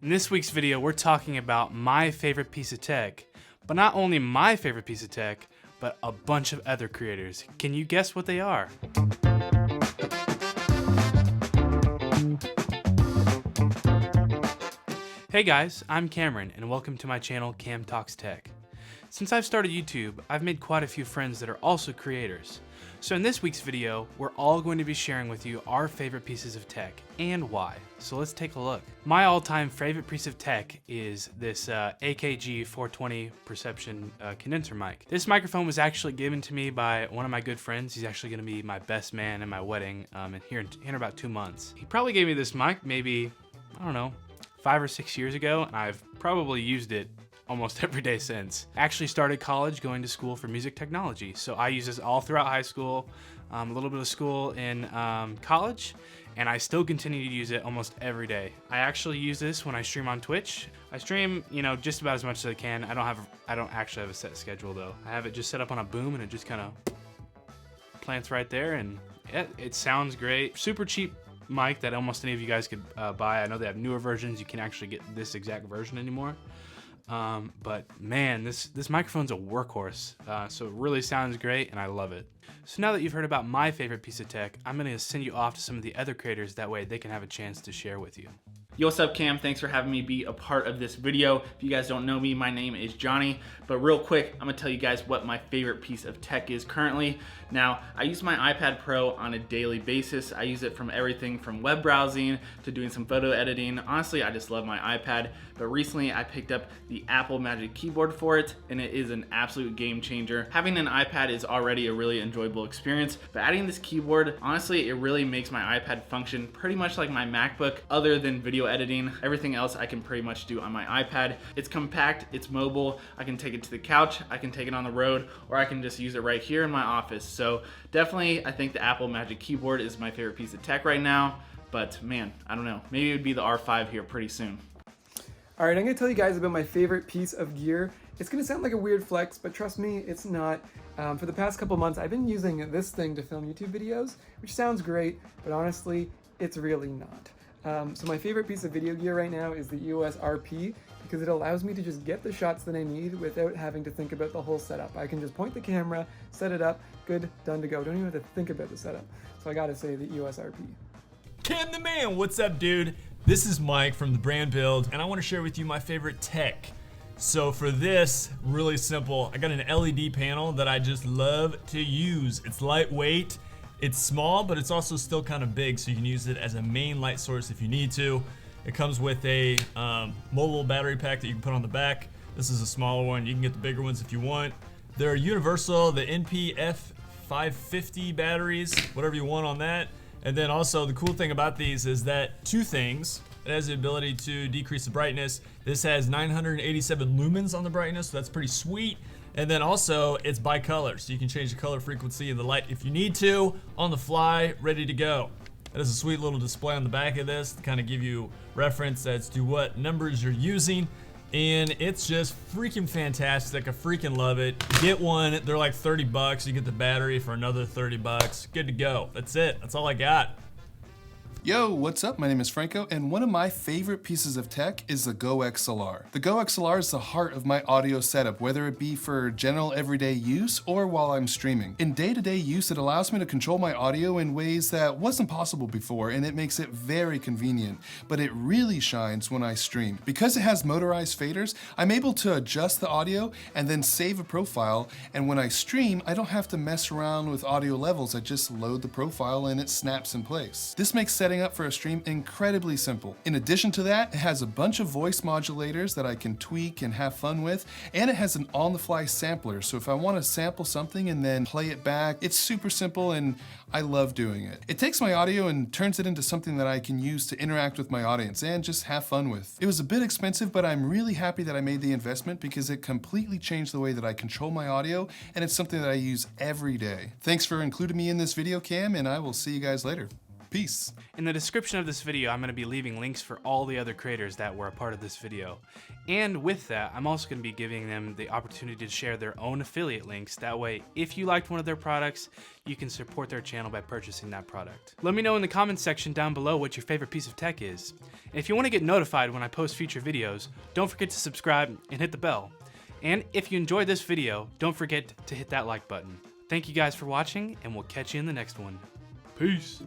In this week's video, we're talking about my favorite piece of tech, but not only my favorite piece of tech, but a bunch of other creators. Can you guess what they are? Hey guys, I'm Cameron, and welcome to my channel, CamTalksTech. Since I've started YouTube, I've made quite a few friends that are also creators. So in this week's video, we're all going to be sharing with you our favorite pieces of tech and why. So let's take a look. My all-time favorite piece of tech is this AKG 420 Perception condenser mic. This microphone was actually given to me by one of my good friends. He's actually going to be my best man in my wedding here in about 2 months. He probably gave me this mic maybe, I don't know, 5 or 6 years ago, and I've probably used it almost every day since. I actually started college going to school for music technology, so I use this all throughout high school, a little bit of school in college, and I still continue to use it almost every day. I actually use this when I stream on Twitch. I stream, just about as much as I can. I don't actually have a set schedule though. I have it just set up on a boom, and it just kind of plants right there, and it sounds great. Super cheap mic that almost any of you guys could buy. I know they have newer versions. You can actually get this exact version anymore. But man, this microphone's a workhorse, so it really sounds great and I love it. So now that you've heard about my favorite piece of tech, I'm gonna send you off to some of the other creators, that way they can have a chance to share with you. Yo, what's up, Cam? Thanks for having me be a part of this video. If you guys don't know me, my name is Johnny, but real quick, I'm gonna tell you guys what my favorite piece of tech is currently. Now, I use my iPad Pro on a daily basis. I use it from everything from web browsing to doing some photo editing. Honestly, I just love my iPad, but recently I picked up the Apple Magic Keyboard for it, and it is an absolute game changer. Having an iPad is already a really enjoyable experience, but adding this keyboard, honestly, it really makes my iPad function pretty much like my MacBook, other than video editing. Everything else I can pretty much do on my iPad. It's compact, it's mobile, I can take it to the couch, I can take it on the road, or I can just use it right here in my office. So definitely, I think the Apple Magic Keyboard is my favorite piece of tech right now, but man, I don't know, maybe it would be the R5 here pretty soon. All right, I'm gonna tell you guys about my favorite piece of gear. It's gonna sound like a weird flex, but trust me, it's not. For the past couple months, I've been using this thing to film YouTube videos, which sounds great, but honestly, it's really not. So my favorite piece of video gear right now is the EOS RP, because it allows me to just get the shots that I need without having to think about the whole setup. I can just point the camera, set it up, good, done to go. Don't even have to think about the setup. So I gotta say the EOS RP. Cam the man, what's up, dude? This is Mike from The Brand Build, and I want to share with you my favorite tech. So for this, really simple, I got an LED panel that I just love to use. It's lightweight, it's small, but it's also still kind of big, so you can use it as a main light source if you need to. It comes with a mobile battery pack that you can put on the back. This is a smaller one. You can get the bigger ones if you want. They're universal, the NPF 550 batteries, whatever you want on that. And then also the cool thing about these is that two things. It has the ability to decrease the brightness. This has 987 lumens on the brightness, so that's pretty sweet. And then also it's bicolor, so you can change the color frequency of the light if you need to, on the fly, ready to go. There's a sweet little display on the back of this to kind of give you reference as to what numbers you're using. And it's just freaking fantastic. I freaking love it. Get one, they're like 30 bucks. You get the battery for another 30 bucks. Good to go. That's it. That's all I got. Yo, what's up? My name is Franco, and one of my favorite pieces of tech is the Go XLR. The Go XLR is the heart of my audio setup, whether it be for general everyday use or while I'm streaming. In day-to-day use, it allows me to control my audio in ways that wasn't possible before, and it makes it very convenient, but it really shines when I stream. Because it has motorized faders, I'm able to adjust the audio and then save a profile, and when I stream, I don't have to mess around with audio levels. I just load the profile and it snaps in place. This makes setting up for a stream incredibly simple. In addition to that, it has a bunch of voice modulators that I can tweak and have fun with, and it has an on-the-fly sampler, so if I want to sample something and then play it back, it's super simple and I love doing it. It takes my audio and turns it into something that I can use to interact with my audience and just have fun with. It was a bit expensive, but I'm really happy that I made the investment because it completely changed the way that I control my audio, and it's something that I use every day. Thanks for including me in this video, Cam, and I will see you guys later. Peace. In the description of this video, I'm going to be leaving links for all the other creators that were a part of this video. And with that, I'm also going to be giving them the opportunity to share their own affiliate links. That way, if you liked one of their products, you can support their channel by purchasing that product. Let me know in the comments section down below what your favorite piece of tech is. And if you want to get notified when I post future videos, don't forget to subscribe and hit the bell. And if you enjoyed this video, don't forget to hit that like button. Thank you guys for watching, and we'll catch you in the next one. Peace.